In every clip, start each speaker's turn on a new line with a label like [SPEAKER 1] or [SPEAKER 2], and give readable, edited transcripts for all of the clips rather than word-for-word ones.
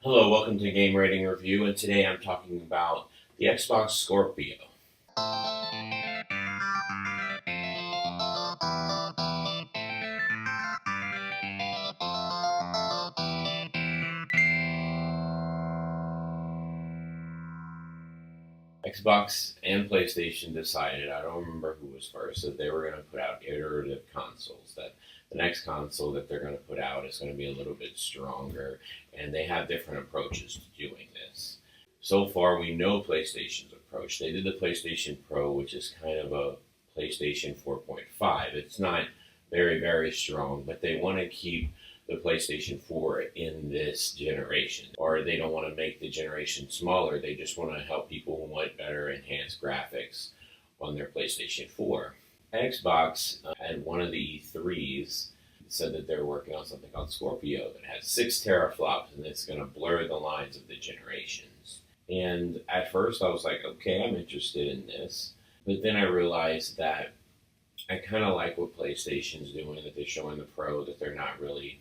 [SPEAKER 1] Hello, welcome to Game Rating Review, and today I'm talking about the Xbox Scorpio. Xbox and PlayStation decided, I don't remember who was first, that they were going to put out iterative consoles, that the next console that they're going to put out is going to be a little bit stronger, and they have different approaches to doing this. So far, we know PlayStation's approach. They did the PlayStation Pro, which is kind of a PlayStation 4.5. It's not very strong, but they want to keep the PlayStation 4 in this generation, or they don't want to make the generation smaller. They just want to help people who want better enhanced graphics on their PlayStation 4. Xbox at one of the E3s said that they're working on something called Scorpio that has 6 teraflops and it's going to blur the lines of the generations. And at first I was like, okay, I'm interested in this. But then I realized that I kind of like what PlayStation's doing, that they're showing the Pro that they're not really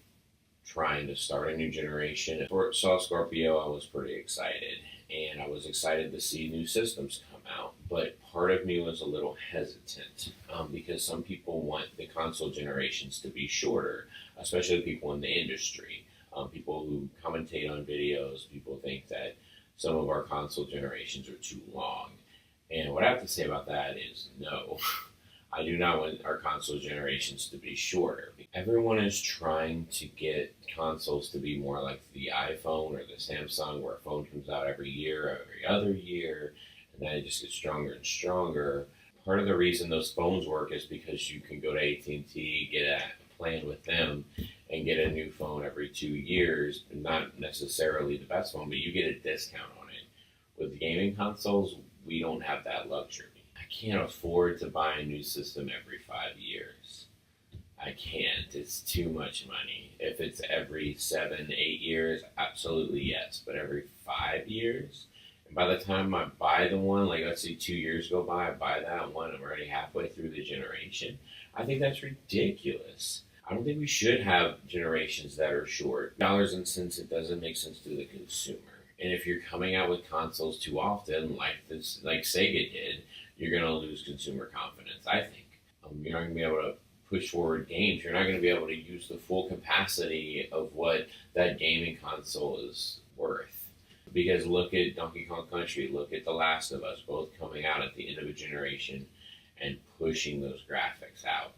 [SPEAKER 1] trying to start a new generation. Before I saw Scorpio, I was pretty excited, and I was excited to see new systems come out. But part of me was a little hesitant because some people want the console generations to be shorter, especially the people in the industry. People who commentate on videos, people think that some of our console generations are too long. And what I have to say about that is no. I do not want our console generations to be shorter. Everyone is trying to get consoles to be more like the iPhone or the Samsung, where a phone comes out every year, every other year, and then it just gets stronger and stronger. Part of the reason those phones work is because you can go to AT&T, get a plan with them, and get a new phone every 2 years. Not necessarily the best phone, but you get a discount on it. With gaming consoles, we don't have that luxury. I can't afford to buy a new system every 5 years. I can't. It's too much money. If it's every 7, 8 years, absolutely yes. But every 5 years, and by the time I buy the one, like let's say 2 years go by, I buy that one, I'm already halfway through the generation. I think that's ridiculous. I don't think we should have generations that are short. Dollars and cents, it doesn't make sense to the consumer. And if you're coming out with consoles too often, like Sega did, you're going to lose consumer confidence. I think you're not going to be able to push forward games. You're not going to be able to use the full capacity of what that gaming console is worth. Because look at Donkey Kong Country, look at The Last of Us, both coming out at the end of a generation and pushing those graphics out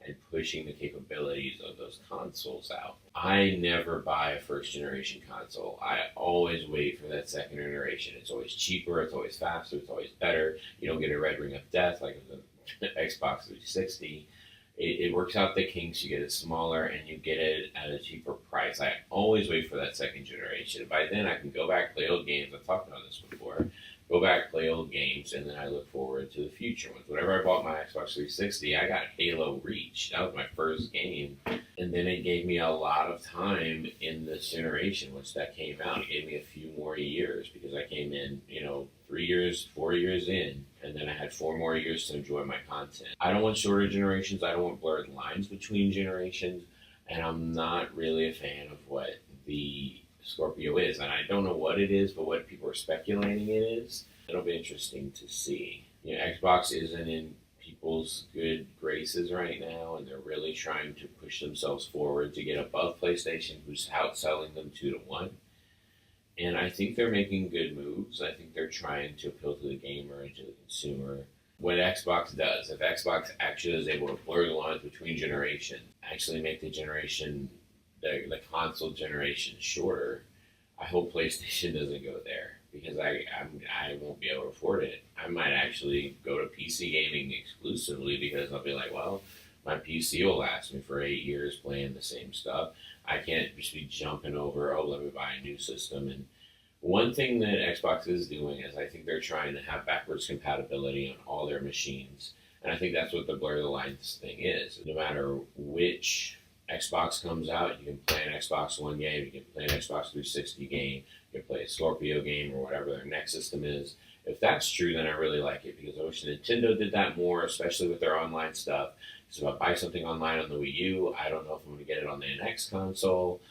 [SPEAKER 1] and pushing the capabilities of those consoles out. I never buy a first generation console. I always wait for that second generation. It's always cheaper, it's always faster, it's always better. You don't get a red ring of death like the Xbox 360. It works out the kinks. You get it smaller and you get it at a cheaper price. I always wait for that second generation. By then, I can go back, play old games. I've talked about this before. Go back, play old games, and then I look forward to the future ones. Whenever I bought my Xbox 360, I got Halo Reach. That was my first game. And then it gave me a lot of time in this generation once that came out. It gave me a few more years because I came in, 3 years, 4 years in, and then I had 4 more years to enjoy my content. I don't want shorter generations. I don't want blurred lines between generations. And I'm not really a fan of what the Scorpio is. And I don't know what it is, but what people are speculating it is. It'll be interesting to see. Xbox isn't in people's good graces right now, and they're really trying to push themselves forward to get above PlayStation, who's outselling them 2-1. And I think they're making good moves. I think they're trying to appeal to the gamer and to the consumer. What Xbox does, if Xbox actually is able to blur the lines between generations, actually make the console generation shorter, I hope PlayStation doesn't go there because I won't be able to afford it. I might actually go to PC gaming exclusively because I'll be like, well, my PC will last me for 8 years playing the same stuff. I can't just be jumping over, oh, let me buy a new system. And one thing that Xbox is doing is I think they're trying to have backwards compatibility on all their machines. And I think that's what the blur the lines thing is. No matter which Xbox comes out, you can play an Xbox One game, you can play an Xbox 360 game, you can play a Scorpio game or whatever their next system is. If that's true, then I really like it because I wish Nintendo did that more, especially with their online stuff. So if I buy something online on the Wii U, I don't know if I'm going to get it on the next console.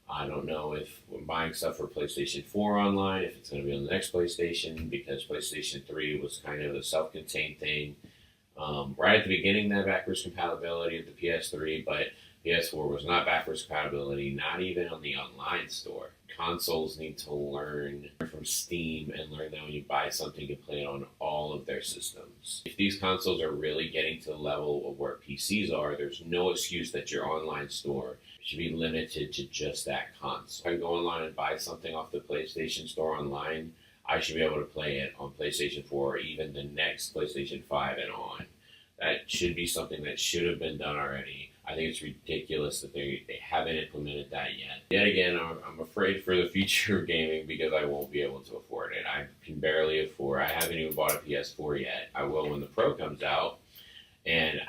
[SPEAKER 1] I don't know if we're buying stuff for PlayStation 4 online, if it's going to be on the next PlayStation, because PlayStation 3 was kind of a self-contained thing. Right at the beginning, that backwards compatibility of the PS3, but PS4 was not backwards compatibility, not even on the online store. Consoles need to learn from Steam and learn that when you buy something, you can play it on all of their systems. If these consoles are really getting to the level of where PCs are, there's no excuse that your online store should be limited to just that console. If I go online and buy something off the PlayStation Store online, I should be able to play it on PlayStation 4 or even the next PlayStation 5 and on. That should be something that should have been done already. I think it's ridiculous that they haven't implemented that yet. Yet again, I'm afraid for the future of gaming because I won't be able to afford it. I can barely afford. I haven't even bought a PS4 yet. I will when the Pro comes out, and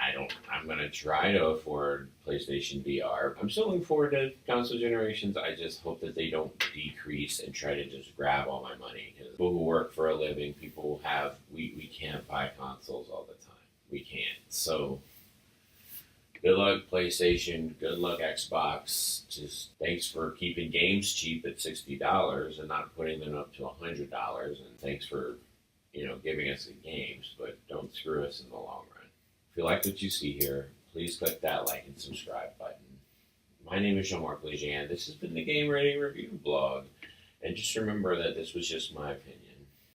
[SPEAKER 1] I'm gonna try to afford PlayStation VR. I'm still looking forward to console generations. I just hope that they don't decrease and try to just grab all my money. Because people who work for a living, people who have, we can't buy consoles all the time. We can't. So good luck, PlayStation. Good luck, Xbox. Just thanks for keeping games cheap at $60 and not putting them up to $100. And thanks for, giving us the games, but don't screw us in the long run. If you like what you see here, please click that like and subscribe button. My name is Jean-Marc. This has been the Game Rating Review blog. And just remember that this was just my opinion.